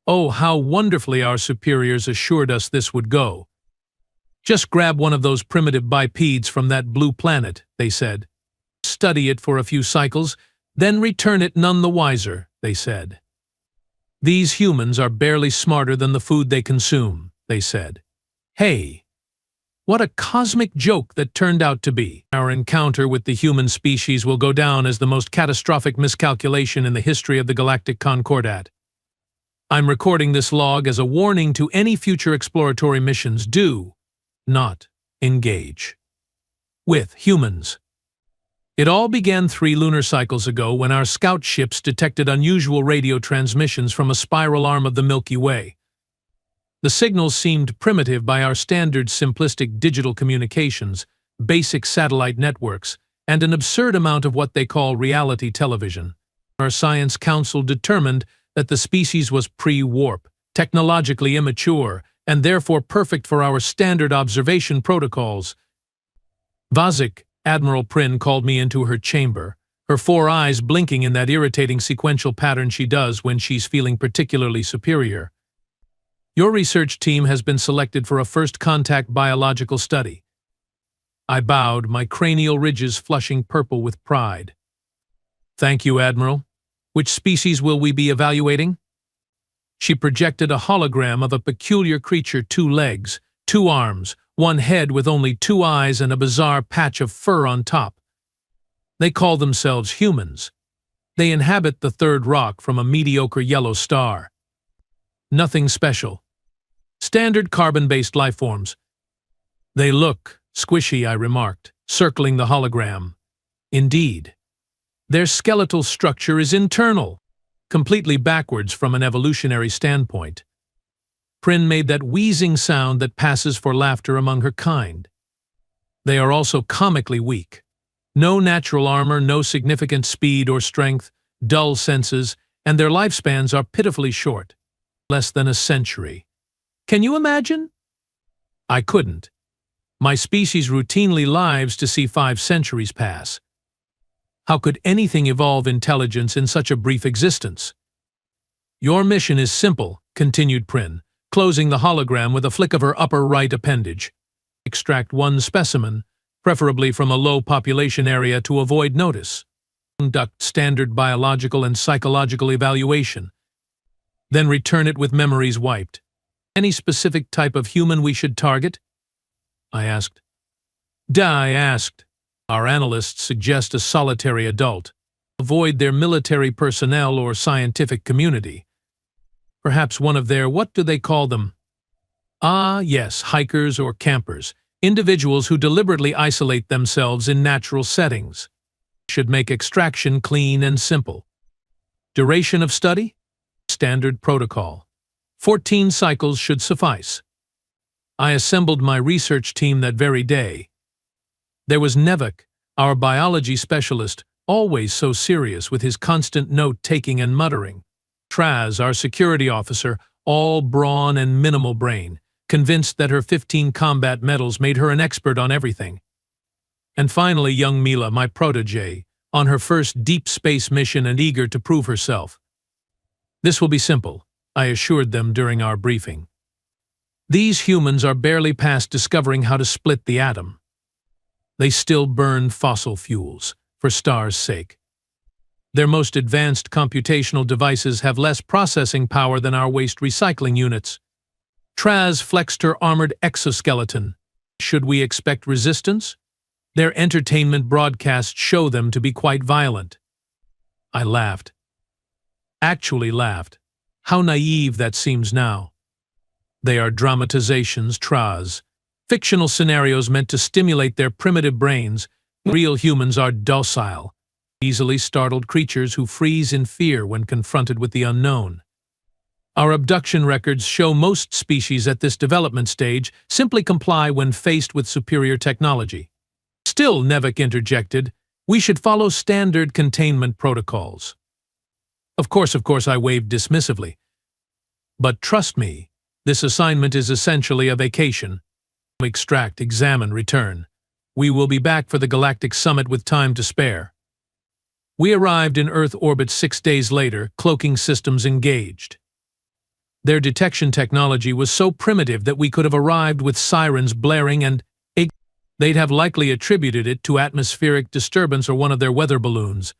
Oh, how wonderfully our superiors assured us this would go. Just grab one of those primitive bipeds from that blue planet, they said. Study it for a few cycles, then return it none the wiser, they said. These humans are barely smarter than the food they consume, they said. Hey, what a cosmic joke that turned out to be. Our encounter with the human species will go down as the most catastrophic miscalculation in the history of the Galactic Concordat. I'm recording this log as a warning to any future exploratory missions. Do not engage with humans. It all began 3 lunar cycles ago when our scout ships detected unusual radio transmissions from a spiral arm of the Milky Way. The signals seemed primitive by our standard simplistic digital communications, basic satellite networks, and an absurd amount of what they call reality television. Our Science Council determined that the species was pre-warp, technologically immature, and therefore perfect for our standard observation protocols. Vazik, Admiral Prin, called me into her chamber, her 4 eyes blinking in that irritating sequential pattern she does when she's feeling particularly superior. Your research team has been selected for a first-contact biological study. I bowed, my cranial ridges flushing purple with pride. Thank you, Admiral. Which species will we be evaluating? She projected a hologram of a peculiar creature, 2 legs, 2 arms, 1 head with only 2 eyes and a bizarre patch of fur on top. They call themselves humans. They inhabit the 3rd rock from a mediocre yellow star. Nothing special. Standard carbon-based lifeforms. They look squishy, I remarked, circling the hologram. Indeed. Their skeletal structure is internal, completely backwards from an evolutionary standpoint. Prin made that wheezing sound that passes for laughter among her kind. They are also comically weak. No natural armor, no significant speed or strength, dull senses, and their lifespans are pitifully short. Less than a century. Can you imagine? I couldn't. My species routinely lives to see 5 centuries pass. How could anything evolve intelligence in such a brief existence? Your mission is simple, continued Prin, closing the hologram with a flick of her upper right appendage. Extract 1 specimen, preferably from a low population area to avoid notice. Conduct standard biological and psychological evaluation. Then return it with memories wiped. Any specific type of human we should target? I asked. I asked. Our analysts suggest a solitary adult. Avoid their military personnel or scientific community. Perhaps one of their, what do they call them? Ah, yes, hikers or campers. Individuals who deliberately isolate themselves in natural settings. Should make extraction clean and simple. Duration of study? Standard protocol. 14 cycles should suffice. I assembled my research team that very day. There was Nevik, our biology specialist, always so serious with his constant note-taking and muttering. Traz, our security officer, all brawn and minimal brain, convinced that her 15 combat medals made her an expert on everything. And finally young Mila, my protégé, on her first deep space mission and eager to prove herself. This will be simple, I assured them during our briefing. These humans are barely past discovering how to split the atom. They still burn fossil fuels, for stars' sake. Their most advanced computational devices have less processing power than our waste recycling units. Traz flexed her armored exoskeleton. Should we expect resistance? Their entertainment broadcasts show them to be quite violent. I laughed. Actually laughed. How naive that seems now. They are dramatizations, Traz. Fictional scenarios meant to stimulate their primitive brains. Real humans are docile, easily startled creatures who freeze in fear when confronted with the unknown. Our abduction records show most species at this development stage simply comply when faced with superior technology. Still, Nevik interjected, we should follow standard containment protocols. Of course, I waved dismissively. But trust me, this assignment is essentially a vacation. Extract, examine, return. We will be back for the Galactic Summit with time to spare. We arrived in Earth orbit 6 days later, cloaking systems engaged. Their detection technology was so primitive that we could have arrived with sirens blaring and they'd have likely attributed it to atmospheric disturbance or one of their weather balloons.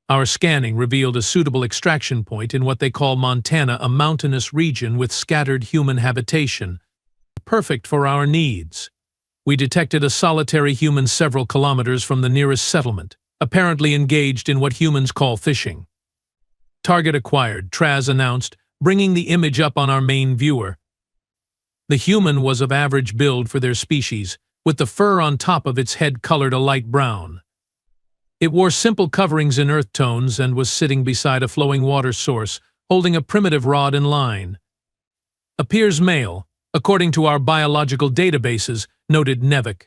Our scanning revealed a suitable extraction point in what they call Montana, a mountainous region with scattered human habitation, perfect for our needs. We detected a solitary human several kilometers from the nearest settlement, apparently engaged in what humans call fishing. Target acquired, Traz announced, bringing the image up on our main viewer. The human was of average build for their species, with the fur on top of its head colored a light brown. It wore simple coverings in earth tones and was sitting beside a flowing water source, holding a primitive rod and line. Appears male, according to our biological databases, noted Nevik.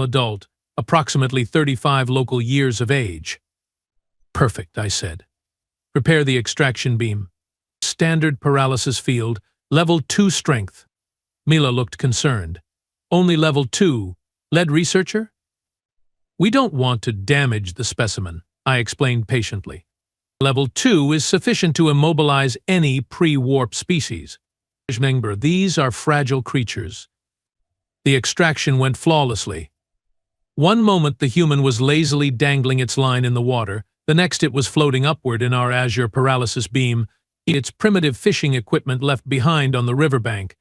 Adult, approximately 35 local years of age. Perfect, I said. Prepare the extraction beam. Standard paralysis field, level 2 strength. Mila looked concerned. Only level 2. Lead researcher? We don't want to damage the specimen, I explained patiently. Level 2 is sufficient to immobilize any pre-warp species. Remember, these are fragile creatures. The extraction went flawlessly. One moment the human was lazily dangling its line in the water, the next it was floating upward in our azure paralysis beam, its primitive fishing equipment left behind on the riverbank.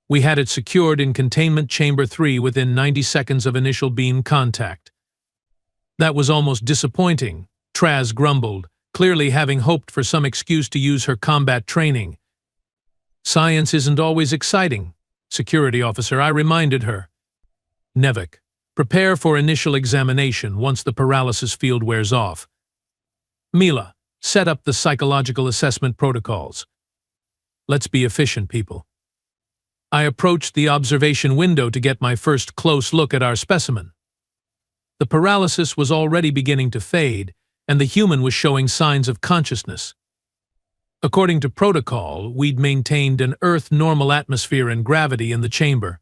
We had it secured in containment chamber 3 within 90 seconds of initial beam contact. That was almost disappointing, Traz grumbled, clearly having hoped for some excuse to use her combat training. Science isn't always exciting, security officer, I reminded her. Nevik, prepare for initial examination once the paralysis field wears off. Mila, set up the psychological assessment protocols. Let's be efficient, people. I approached the observation window to get my first close look at our specimen. The paralysis was already beginning to fade, and the human was showing signs of consciousness. According to protocol, we'd maintained an Earth-normal atmosphere and gravity in the chamber.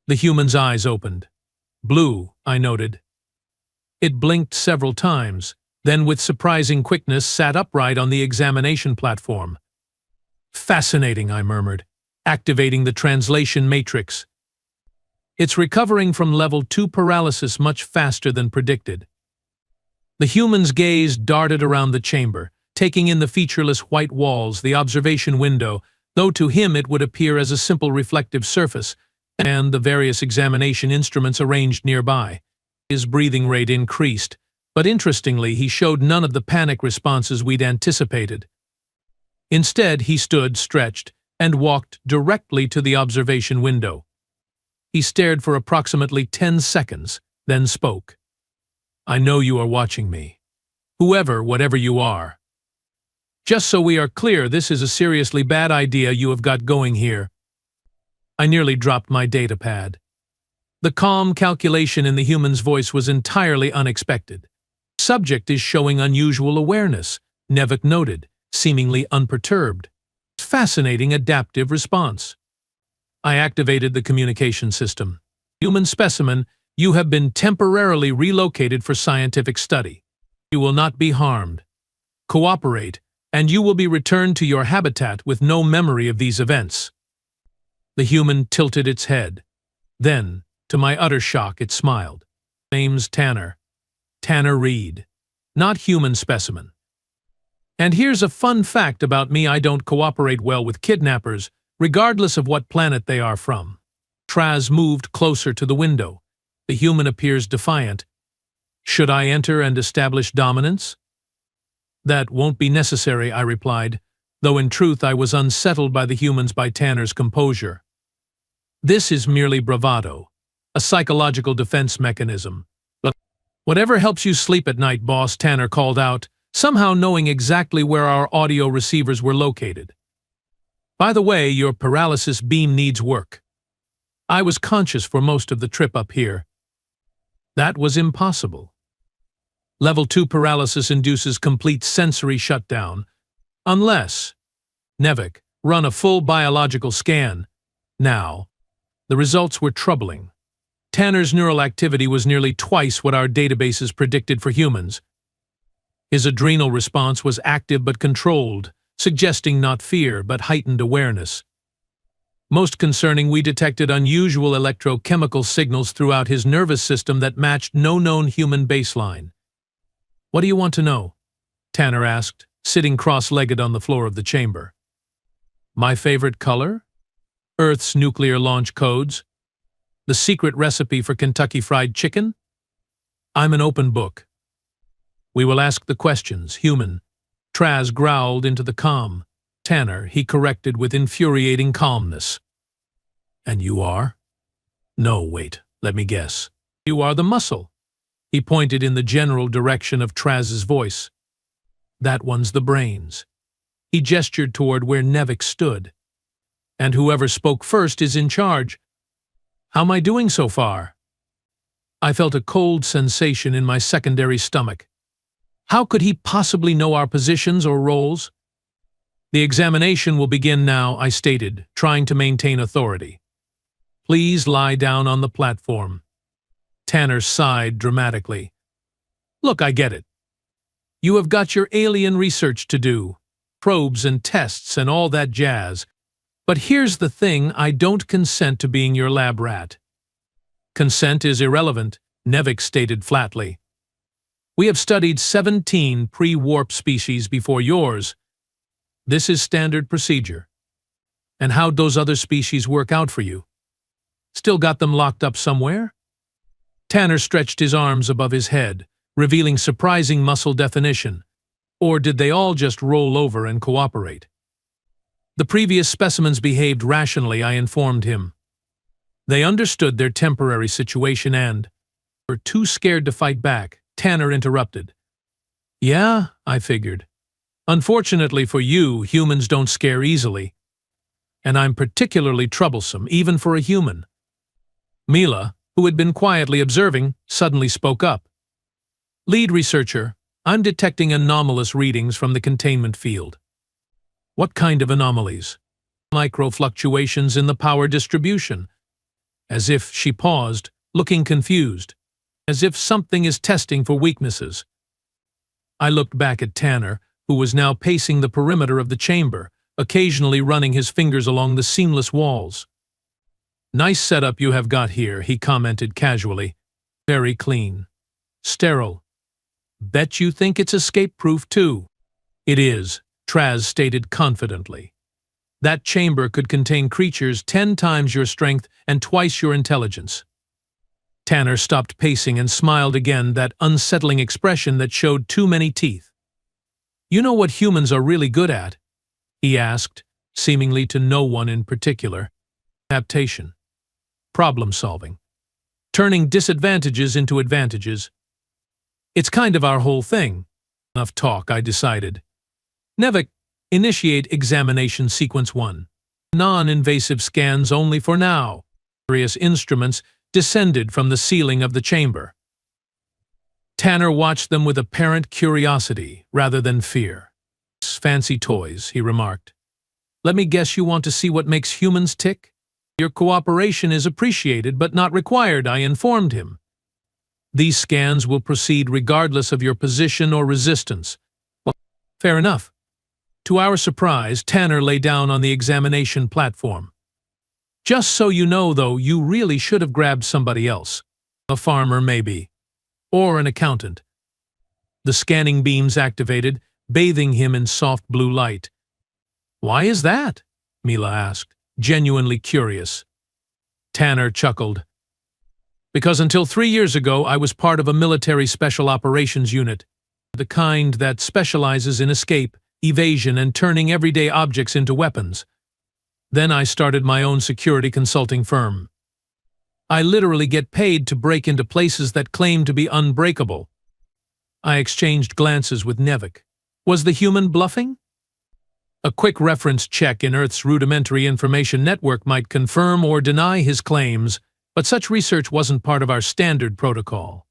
The human's eyes opened. Blue, I noted. It blinked several times, then with surprising quickness sat upright on the examination platform. Fascinating, I murmured, activating the translation matrix. It's recovering from level 2 paralysis much faster than predicted. The human's gaze darted around the chamber, taking in the featureless white walls, the observation window, though to him it would appear as a simple reflective surface, and the various examination instruments arranged nearby. His breathing rate increased, but interestingly he showed none of the panic responses we'd anticipated. Instead, he stood, stretched, and walked directly to the observation window. He stared for approximately 10 seconds, then spoke. I know you are watching me. Whatever you are. Just so we are clear, this is a seriously bad idea you have got going here. I nearly dropped my data pad. The calm calculation in the human's voice was entirely unexpected. Subject is showing unusual awareness, Nevik noted, seemingly unperturbed. Fascinating adaptive response. I activated the communication system. Human specimen, you have been temporarily relocated for scientific study. You will not be harmed. Cooperate, and you will be returned to your habitat with no memory of these events. The human tilted its head. Then, to my utter shock, it smiled. Name's Tanner. Tanner Reed. Not human specimen. And here's a fun fact about me: I don't cooperate well with kidnappers, regardless of what planet they are from. Traz moved closer to the window. The human appears defiant. Should I enter and establish dominance? That won't be necessary, I replied, though in truth I was unsettled by Tanner's composure. This is merely bravado, a psychological defense mechanism. But whatever helps you sleep at night, boss, Tanner called out, somehow knowing exactly where our audio receivers were located. By the way, your paralysis beam needs work. I was conscious for most of the trip up here. That was impossible. Level 2 paralysis induces complete sensory shutdown. Unless, Nevik, run a full biological scan. Now, the results were troubling. Tanner's neural activity was nearly twice what our databases predicted for humans. His adrenal response was active but controlled, suggesting not fear but heightened awareness. Most concerning, we detected unusual electrochemical signals throughout his nervous system that matched no known human baseline. "What do you want to know?" Tanner asked, sitting cross-legged on the floor of the chamber. "My favorite color? Earth's nuclear launch codes? The secret recipe for Kentucky Fried Chicken? I'm an open book." "We will ask the questions, human." Traz growled into the calm. "Tanner," he corrected with infuriating calmness. "And you are?" "No, wait, let me guess. You are the muscle." He pointed in the general direction of Traz's voice. "That one's the brains." He gestured toward where Nevik stood. "And whoever spoke first is in charge. How am I doing so far?" I felt a cold sensation in my secondary stomach. How could he possibly know our positions or roles? "The examination will begin now," I stated, trying to maintain authority. "Please lie down on the platform." Tanner sighed dramatically. "Look, I get it. You have got your alien research to do, probes and tests and all that jazz. But here's the thing, I don't consent to being your lab rat." "Consent is irrelevant," Nevik stated flatly. "We have studied 17 pre-warp species before yours. This is standard procedure. And how'd those other species work out for you? Still got them locked up somewhere?" Tanner stretched his arms above his head, revealing surprising muscle definition. Or did they all just roll over and cooperate? "The previous specimens behaved rationally," I informed him. "They understood their temporary situation and were too scared to fight back," Tanner interrupted. "Yeah," I figured. "Unfortunately for you, humans don't scare easily. And I'm particularly troublesome, even for a human." Mila, who had been quietly observing, suddenly spoke up. "Lead researcher, I'm detecting anomalous readings from the containment field." "What kind of anomalies?" "Micro-fluctuations in the power distribution." As if she paused, looking confused. "As if something is testing for weaknesses." I looked back at Tanner, who was now pacing the perimeter of the chamber, occasionally running his fingers along the seamless walls. "Nice setup you have got here," he commented casually. "Very clean. Sterile. Bet you think it's escape-proof too." "It is," Traz stated confidently. "That chamber could contain creatures 10 times your strength and twice your intelligence." Tanner stopped pacing and smiled again, that unsettling expression that showed too many teeth. "You know what humans are really good at?" he asked, seemingly to no one in particular. "Adaptation. Problem-solving. Turning disadvantages into advantages. It's kind of our whole thing." "Enough talk," I decided. "Nevik, initiate examination sequence 1. Non-invasive scans only for now." Various instruments descended from the ceiling of the chamber. Tanner watched them with apparent curiosity rather than fear. "Fancy toys," he remarked. "Let me guess you want to see what makes humans tick?" "Your cooperation is appreciated but not required," I informed him. "These scans will proceed regardless of your position or resistance." "Well, fair enough." To our surprise, Tanner lay down on the examination platform. "Just so you know, though, you really should have grabbed somebody else. A farmer, maybe. Or an accountant." The scanning beams activated, bathing him in soft blue light. "Why is that?" Mila asked, genuinely curious. Tanner chuckled. "Because until 3 years ago, I was part of a military special operations unit, the kind that specializes in escape, evasion, and turning everyday objects into weapons. Then I started my own security consulting firm. I literally get paid to break into places that claim to be unbreakable." I exchanged glances with Nevik. Was the human bluffing? A quick reference check in Earth's rudimentary information network might confirm or deny his claims, but such research wasn't part of our standard protocol.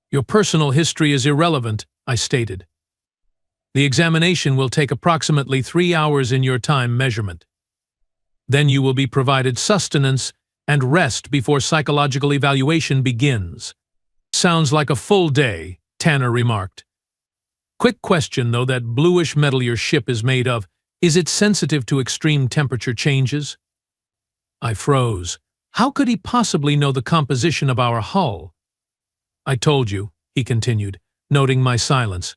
"Your personal history is irrelevant," I stated. "The examination will take approximately 3 hours in your time measurement. Then you will be provided sustenance and rest before psychological evaluation begins." "Sounds like a full day," Tanner remarked. Quick question, though, that bluish metal your ship is made of, is it sensitive to extreme temperature changes? I froze. How could he possibly know the composition of our hull? I told you, he continued, noting my silence.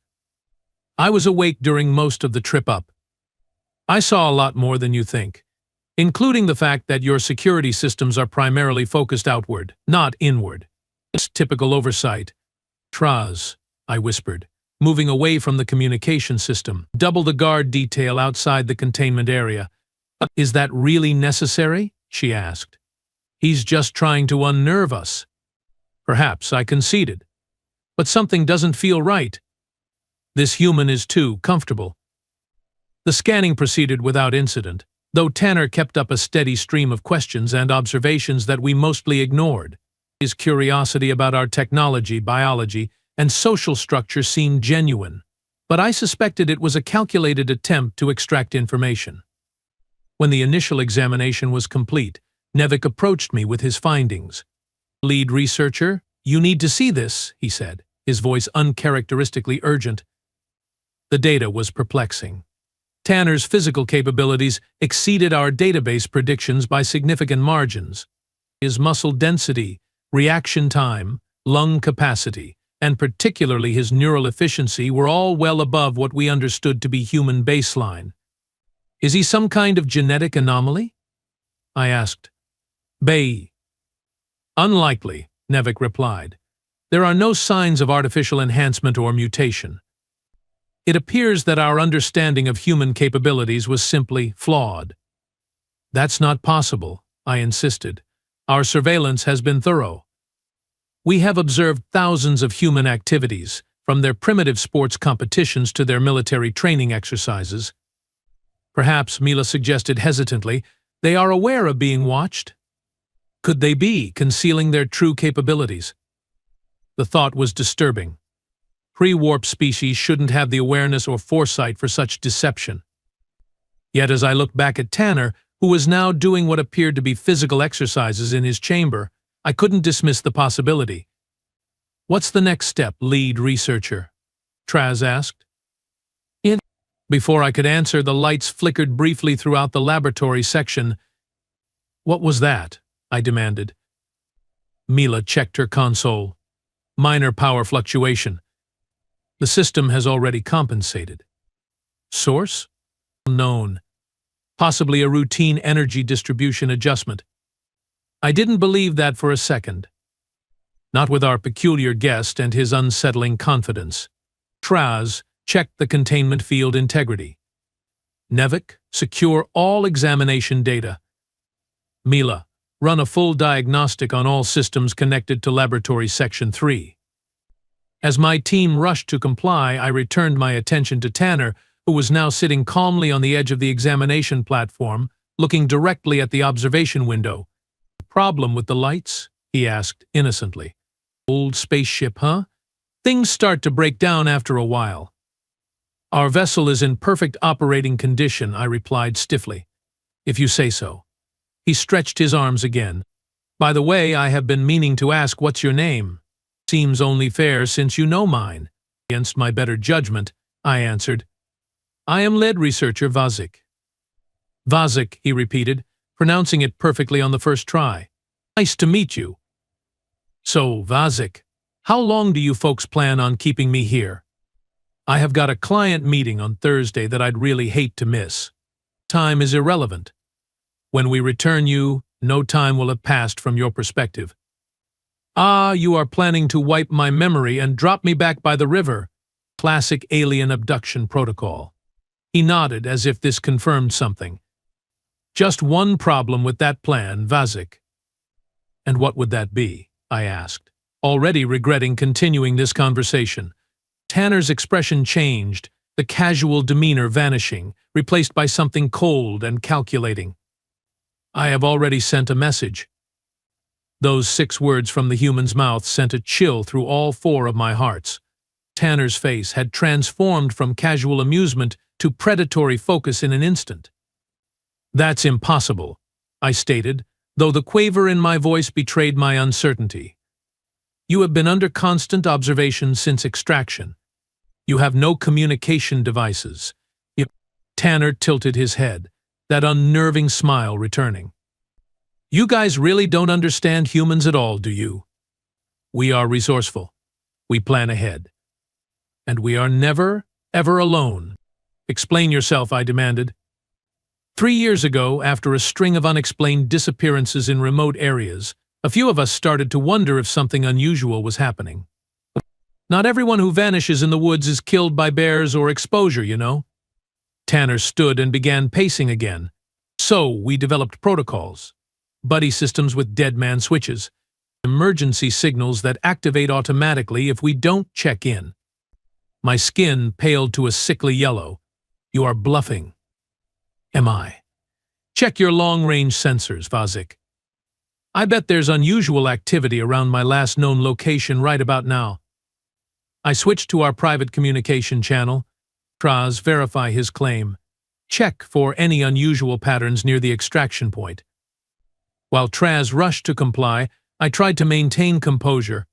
I was awake during most of the trip up. I saw a lot more than you think, including the fact that your security systems are primarily focused outward, not inward. It's typical oversight. Traz, I whispered, moving away from the communication system. Double the guard detail outside the containment area. Is that really necessary? She asked. He's just trying to unnerve us. Perhaps, I conceded. But something doesn't feel right. This human is too comfortable. The scanning proceeded without incident, though Tanner kept up a steady stream of questions and observations that we mostly ignored. His curiosity about our technology, biology, and social structure seemed genuine, but I suspected it was a calculated attempt to extract information. When the initial examination was complete, Nevik approached me with his findings. Lead researcher, you need to see this, he said, his voice uncharacteristically urgent. The data was perplexing. Tanner's physical capabilities exceeded our database predictions by significant margins. His muscle density, reaction time, lung capacity, and particularly his neural efficiency were all well above what we understood to be human baseline. Is he some kind of genetic anomaly? I asked. Unlikely, Nevik replied. There are no signs of artificial enhancement or mutation. It appears that our understanding of human capabilities was simply flawed. That's not possible, I insisted. Our surveillance has been thorough. We have observed thousands of human activities, from their primitive sports competitions to their military training exercises. Perhaps, Mila suggested hesitantly, they are aware of being watched? Could they be concealing their true capabilities? The thought was disturbing. Pre-warp species shouldn't have the awareness or foresight for such deception. Yet as I looked back at Tanner, who was now doing what appeared to be physical exercises in his chamber, I couldn't dismiss the possibility. What's the next step, lead researcher? Traz asked. Before I could answer, the lights flickered briefly throughout the laboratory section. What was that? I demanded. Mila checked her console. Minor power fluctuation. The system has already compensated. Source? Unknown. Possibly a routine energy distribution adjustment. I didn't believe that for a second. Not with our peculiar guest and his unsettling confidence. Traz checked the containment field integrity. Nevik, secure all examination data. Mila, run a full diagnostic on all systems connected to Laboratory Section 3. As my team rushed to comply, I returned my attention to Tanner, who was now sitting calmly on the edge of the examination platform, looking directly at the observation window. Problem with the lights? He asked innocently. Old spaceship, huh? Things start to break down after a while. Our vessel is in perfect operating condition, I replied stiffly. If you say so. He stretched his arms again. By the way, I have been meaning to ask what's your name. Seems only fair since you know mine. Against my better judgment, I answered. I am lead researcher Vazik. Vazik, he repeated, pronouncing it perfectly on the first try. Nice to meet you. So, Vazik, how long do you folks plan on keeping me here? I have got a client meeting on Thursday that I'd really hate to miss. Time is irrelevant. When we return you, no time will have passed from your perspective. Ah, you are planning to wipe my memory and drop me back by the river. Classic alien abduction protocol. He nodded as if this confirmed something. Just one problem with that plan, Vazik. And what would that be? I asked, already regretting continuing this conversation. Tanner's expression changed, the casual demeanor vanishing, replaced by something cold and calculating. I have already sent a message. Those 6 words from the human's mouth sent a chill through all 4 of my hearts. Tanner's face had transformed from casual amusement to predatory focus in an instant. That's impossible, I stated, though the quaver in my voice betrayed my uncertainty. You have been under constant observation since extraction. You have no communication devices. Tanner tilted his head, that unnerving smile returning. You guys really don't understand humans at all, do you? We are resourceful. We plan ahead. And we are never, ever alone. Explain yourself, I demanded. 3 years ago, after a string of unexplained disappearances in remote areas, a few of us started to wonder if something unusual was happening. Not everyone who vanishes in the woods is killed by bears or exposure, you know. Tanner stood and began pacing again. So we developed protocols. Buddy systems with dead man switches. Emergency signals that activate automatically if we don't check in. My skin paled to a sickly yellow. You are bluffing. Am I? Check your long-range sensors, Vazik. I bet there's unusual activity around my last known location right about now. I switched to our private communication channel. Traz, verify his claim. Check for any unusual patterns near the extraction point. While Traz rushed to comply, I tried to maintain composure.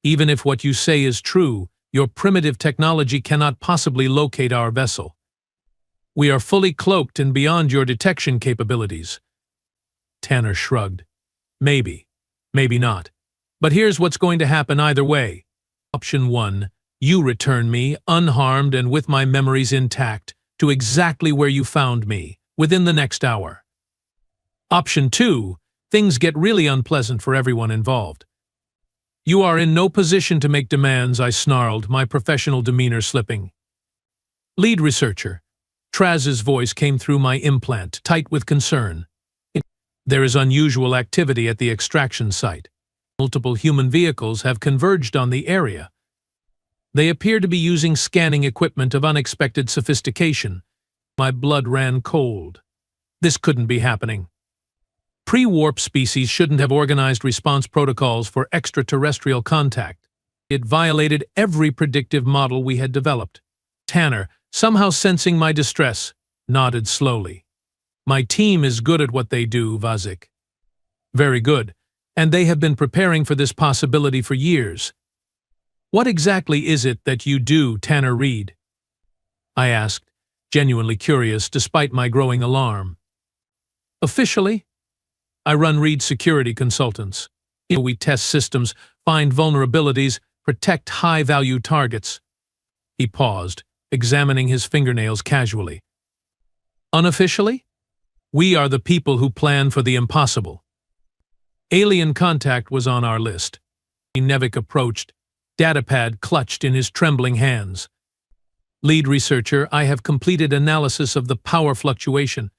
Even if what you say is true, your primitive technology cannot possibly locate our vessel. We are fully cloaked and beyond your detection capabilities. Tanner shrugged. Maybe, maybe not. But here's what's going to happen either way. Option 1. You return me, unharmed and with my memories intact, to exactly where you found me, within the next hour. Option 2. Things get really unpleasant for everyone involved. You are in no position to make demands, I snarled, my professional demeanor slipping. Lead researcher. Traz's voice came through my implant, tight with concern. There is unusual activity at the extraction site. Multiple human vehicles have converged on the area. They appear to be using scanning equipment of unexpected sophistication. My blood ran cold. This couldn't be happening. Pre-warp species shouldn't have organized response protocols for extraterrestrial contact. It violated every predictive model we had developed. Tanner, somehow sensing my distress, nodded slowly. My team is good at what they do, Vazik. Very good, and they have been preparing for this possibility for years. What exactly is it that you do, Tanner Reed? I asked, genuinely curious despite my growing alarm. Officially, I run Reed Security Consultants. We test systems, find vulnerabilities, protect high-value targets. He paused, examining his fingernails casually. Unofficially? We are the people who plan for the impossible. Alien contact was on our list. Nevik approached, datapad clutched in his trembling hands. Lead researcher, I have completed analysis of the power fluctuation.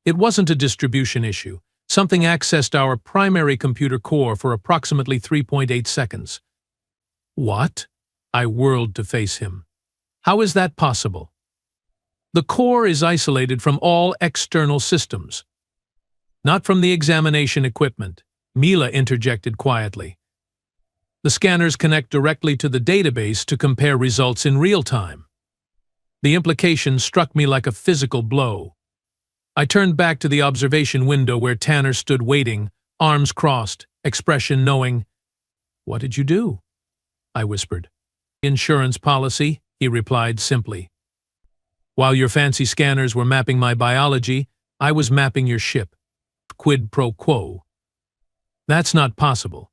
It wasn't a distribution issue. Something accessed our primary computer core for approximately 3.8 seconds. What? I whirled to face him. How is that possible? The core is isolated from all external systems. Not from the examination equipment, Mila interjected quietly. The scanners connect directly to the database to compare results in real time. The implication struck me like a physical blow. I turned back to the observation window where Tanner stood waiting, arms crossed, expression knowing. What did you do? I whispered. Insurance policy, he replied simply. While your fancy scanners were mapping my biology, I was mapping your ship. Quid pro quo. That's not possible.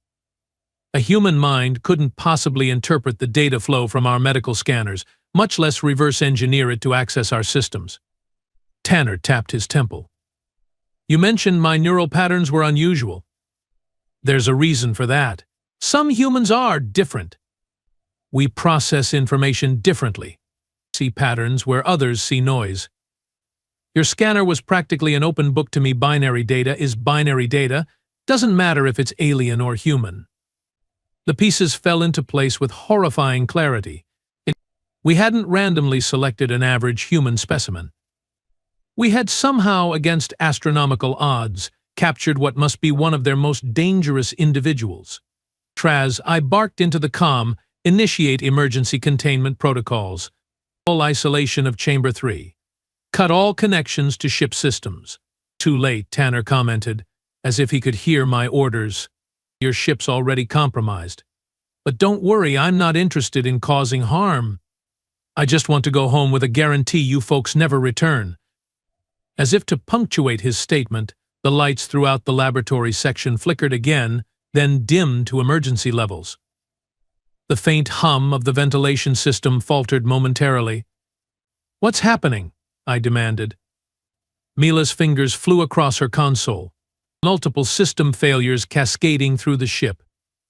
A human mind couldn't possibly interpret the data flow from our medical scanners, much less reverse engineer it to access our systems. Tanner tapped his temple. You mentioned my neural patterns were unusual. There's a reason for that. Some humans are different. We process information differently. See patterns where others see noise. Your scanner was practically an open book to me. Binary data is binary data. Doesn't matter if it's alien or human. The pieces fell into place with horrifying clarity. We hadn't randomly selected an average human specimen. We had somehow, against astronomical odds, captured what must be one of their most dangerous individuals. Traz, I barked into the comm, initiate emergency containment protocols. Full isolation of Chamber 3. Cut all connections to ship systems. Too late, Tanner commented, as if he could hear my orders. Your ship's already compromised. But don't worry, I'm not interested in causing harm. I just want to go home with a guarantee you folks never return." As if to punctuate his statement, the lights throughout the laboratory section flickered again, then dimmed to emergency levels. The faint hum of the ventilation system faltered momentarily. "What's happening?" I demanded. Mila's fingers flew across her console, multiple system failures cascading through the ship.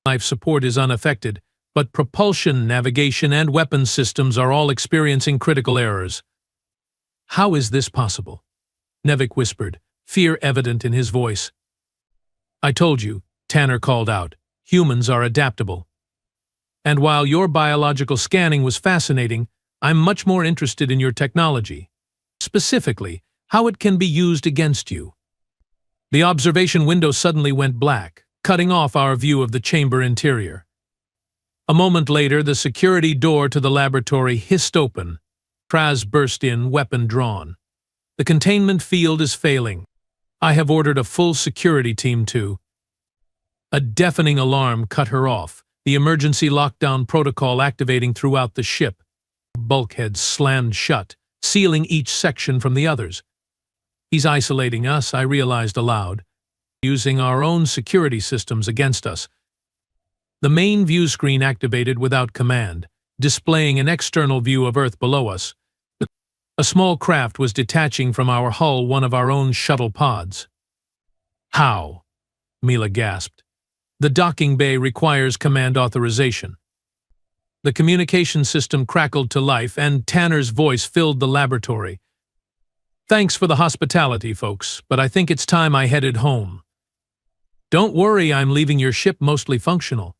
Life support is unaffected, but propulsion, navigation, and weapons systems are all experiencing critical errors. "How is this possible?" Nevik whispered, fear evident in his voice. "I told you," Tanner called out, "humans are adaptable. And while your biological scanning was fascinating, I'm much more interested in your technology. Specifically, how it can be used against you." The observation window suddenly went black, cutting off our view of the chamber interior. A moment later, the security door to the laboratory hissed open. Kraz burst in, weapon drawn. "The containment field is failing. I have ordered a full security team to—" A deafening alarm cut her off, the emergency lockdown protocol activating throughout the ship. Bulkheads slammed shut, sealing each section from the others. "He's isolating us," I realized aloud, "using our own security systems against us." The main view screen activated without command, displaying an external view of Earth below us. A small craft was detaching from our hull, one of our own shuttle pods. "How?" Mila gasped. "The docking bay requires command authorization." The communication system crackled to life, and Tanner's voice filled the laboratory. "Thanks for the hospitality, folks, but I think it's time I headed home." "Don't worry, I'm leaving your ship mostly functional.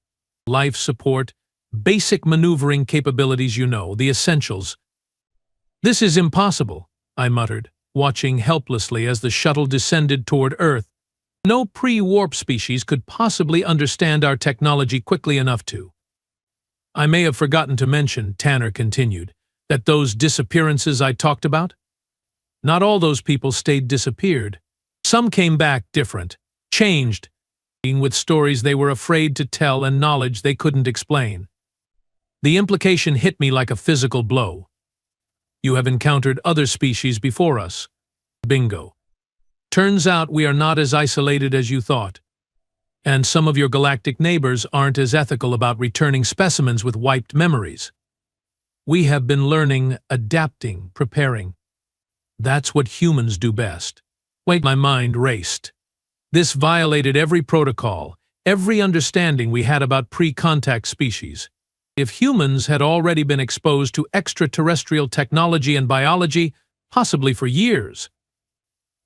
Life support, basic maneuvering capabilities, the essentials." "This is impossible," I muttered, watching helplessly as the shuttle descended toward Earth. "No pre-warp species could possibly understand our technology quickly enough to." "I may have forgotten to mention," Tanner continued, "that those disappearances I talked about? Not all those people stayed disappeared. Some came back different, changed, with stories they were afraid to tell and knowledge they couldn't explain." The implication hit me like a physical blow. "You have encountered other species before us." Bingo. "Turns out we are not as isolated as you thought. And some of your galactic neighbors aren't as ethical about returning specimens with wiped memories. We have been learning, adapting, preparing. That's what humans do best." Wait, my mind raced. This violated every protocol, every understanding we had about pre-contact species. If humans had already been exposed to extraterrestrial technology and biology, possibly for years.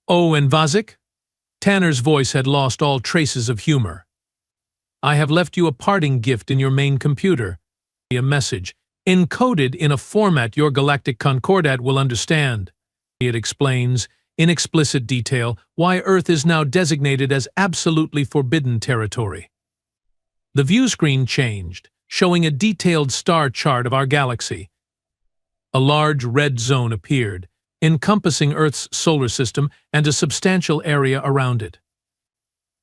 "Oh, and Vazik?" Tanner's voice had lost all traces of humor. "I have left you a parting gift in your main computer. A message, encoded in a format your galactic concordat will understand. It explains, in explicit detail, why Earth is now designated as absolutely forbidden territory." The view screen changed, showing a detailed star chart of our galaxy. A large red zone appeared, encompassing Earth's solar system and a substantial area around it.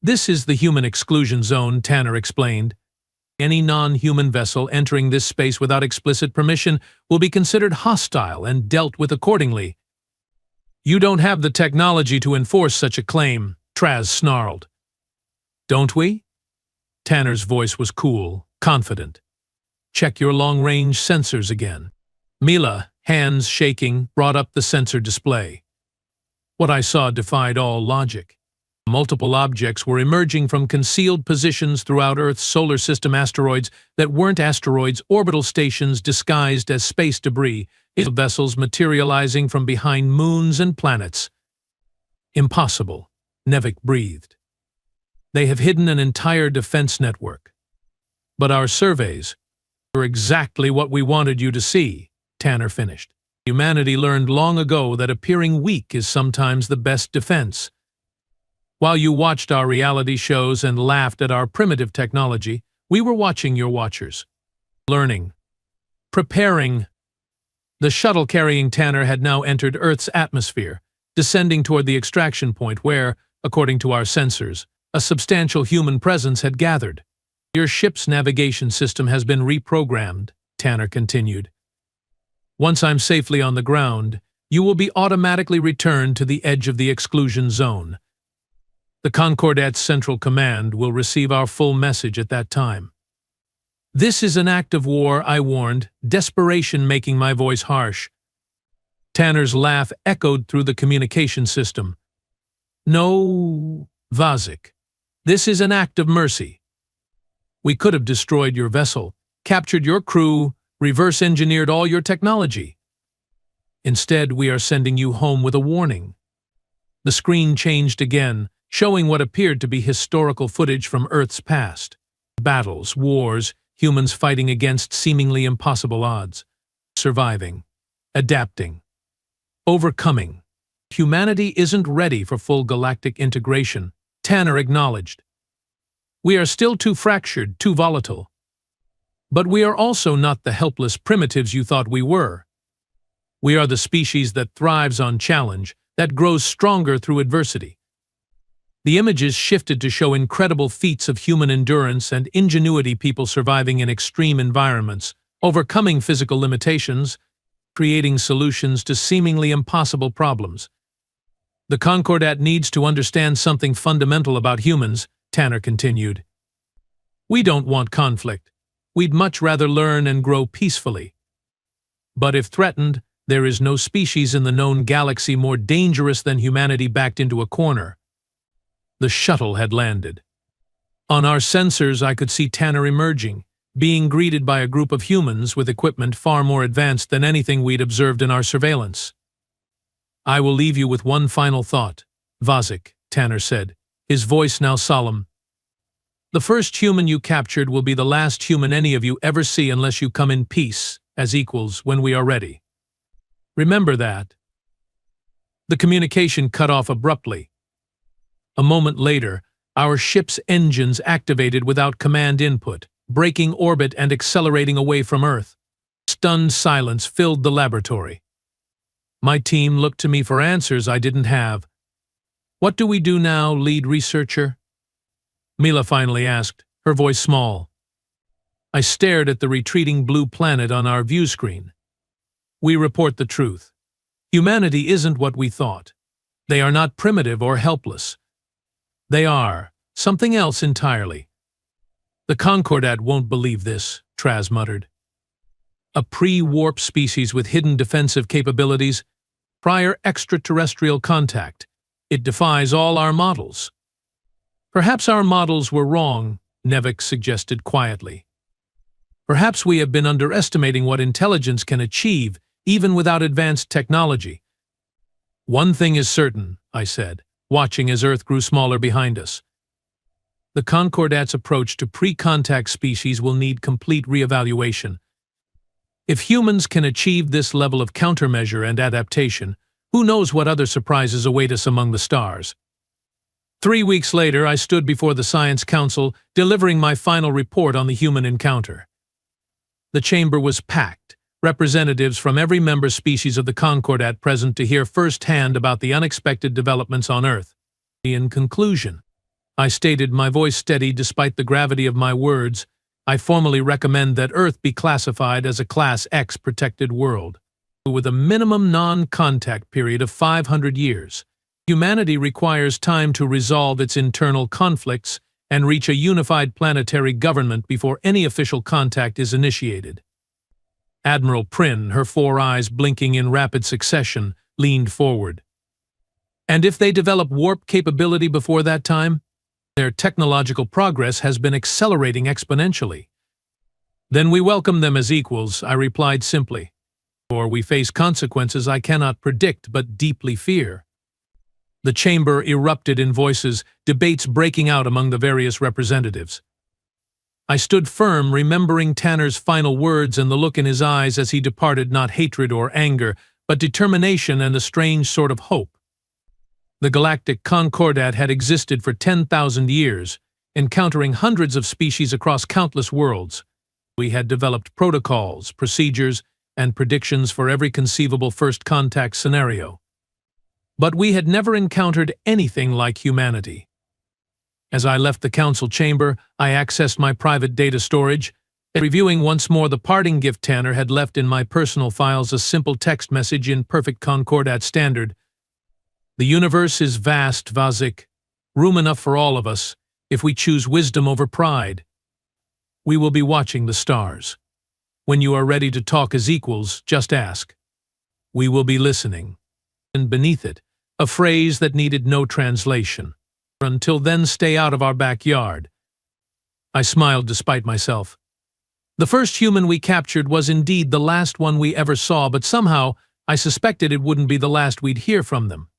"This is the human exclusion zone," Tanner explained. "Any non-human vessel entering this space without explicit permission will be considered hostile and dealt with accordingly." "You don't have the technology to enforce such a claim," Traz snarled. "Don't we?" Tanner's voice was cool, confident. "Check your long-range sensors again." Mila, hands shaking, brought up the sensor display. What I saw defied all logic. Multiple objects were emerging from concealed positions throughout Earth's solar system, asteroids that weren't asteroids, orbital stations disguised as space debris, vessels materializing from behind moons and planets. "Impossible," Nevik breathed. "They have hidden an entire defense network." "But our surveys were exactly what we wanted you to see," Tanner finished. "Humanity learned long ago that appearing weak is sometimes the best defense. While you watched our reality shows and laughed at our primitive technology, we were watching your watchers. Learning. Preparing." The shuttle carrying Tanner had now entered Earth's atmosphere, descending toward the extraction point where, according to our sensors, a substantial human presence had gathered. "Your ship's navigation system has been reprogrammed," Tanner continued. Once I'm safely on the ground, you will be automatically returned to the edge of the exclusion zone. The Concordat's Central Command will receive our full message at that time. This is an act of war, I warned, desperation making my voice harsh. Tanner's laugh echoed through the communication system. No, Vazik. This is an act of mercy. We could have destroyed your vessel, captured your crew, reverse-engineered all your technology. Instead, we are sending you home with a warning. The screen changed again, showing what appeared to be historical footage from Earth's past. Battles, wars, humans fighting against seemingly impossible odds. Surviving. Adapting. Overcoming. Humanity isn't ready for full galactic integration, Tanner acknowledged. We are still too fractured, too volatile. But we are also not the helpless primitives you thought we were. We are the species that thrives on challenge, that grows stronger through adversity. The images shifted to show incredible feats of human endurance and ingenuity, people surviving in extreme environments, overcoming physical limitations, creating solutions to seemingly impossible problems. The Concordat needs to understand something fundamental about humans, Tanner continued. We don't want conflict. We'd much rather learn and grow peacefully. But if threatened, there is no species in the known galaxy more dangerous than humanity backed into a corner. The shuttle had landed. On our sensors, I could see Tanner emerging, being greeted by a group of humans with equipment far more advanced than anything we'd observed in our surveillance. I will leave you with one final thought, Vazik, Tanner said, his voice now solemn. The first human you captured will be the last human any of you ever see unless you come in peace, as equals, when we are ready. Remember that. The communication cut off abruptly. A moment later, our ship's engines activated without command input, breaking orbit and accelerating away from Earth. Stunned silence filled the laboratory. My team looked to me for answers I didn't have. What do we do now, lead researcher? Mila finally asked, her voice small. I stared at the retreating blue planet on our view screen. We report the truth. Humanity isn't what we thought. They are not primitive or helpless. They are something else entirely. The Concordat won't believe this, Traz muttered. A pre-warp species with hidden defensive capabilities, prior extraterrestrial contact. It defies all our models. Perhaps our models were wrong, Nevik suggested quietly. Perhaps we have been underestimating what intelligence can achieve, even without advanced technology. One thing is certain, I said, watching as Earth grew smaller behind us. The Concordat's approach to pre-contact species will need complete reevaluation. If humans can achieve this level of countermeasure and adaptation, who knows what other surprises await us among the stars? 3 weeks later, I stood before the Science Council, delivering my final report on the human encounter. The chamber was packed, representatives from every member species of the Concordat present to hear firsthand about the unexpected developments on Earth. In conclusion, I stated, my voice steady despite the gravity of my words, I formally recommend that Earth be classified as a Class X protected world, with a minimum non-contact period of 500 years. Humanity requires time to resolve its internal conflicts and reach a unified planetary government before any official contact is initiated. Admiral Prin, her 4 eyes blinking in rapid succession, leaned forward. And if they develop warp capability before that time, their technological progress has been accelerating exponentially. Then we welcome them as equals, I replied simply. Or we face consequences I cannot predict but deeply fear. The chamber erupted in voices, debates breaking out among the various representatives. I stood firm, remembering Tanner's final words and the look in his eyes as he departed, not hatred or anger, but determination and a strange sort of hope. The Galactic Concordat had existed for 10,000 years, encountering hundreds of species across countless worlds. We had developed protocols, procedures, and predictions for every conceivable first contact scenario. But we had never encountered anything like humanity. As I left the council chamber, I accessed my private data storage. Reviewing once more the parting gift Tanner had left in my personal files, a simple text message in perfect concordat standard. The universe is vast, Vazik, room enough for all of us, if we choose wisdom over pride. We will be watching the stars. When you are ready to talk as equals, just ask. We will be listening. And beneath it, a phrase that needed no translation. Until then, stay out of our backyard. I smiled despite myself. The first human we captured was indeed the last one we ever saw, but somehow I suspected it wouldn't be the last we'd hear from them.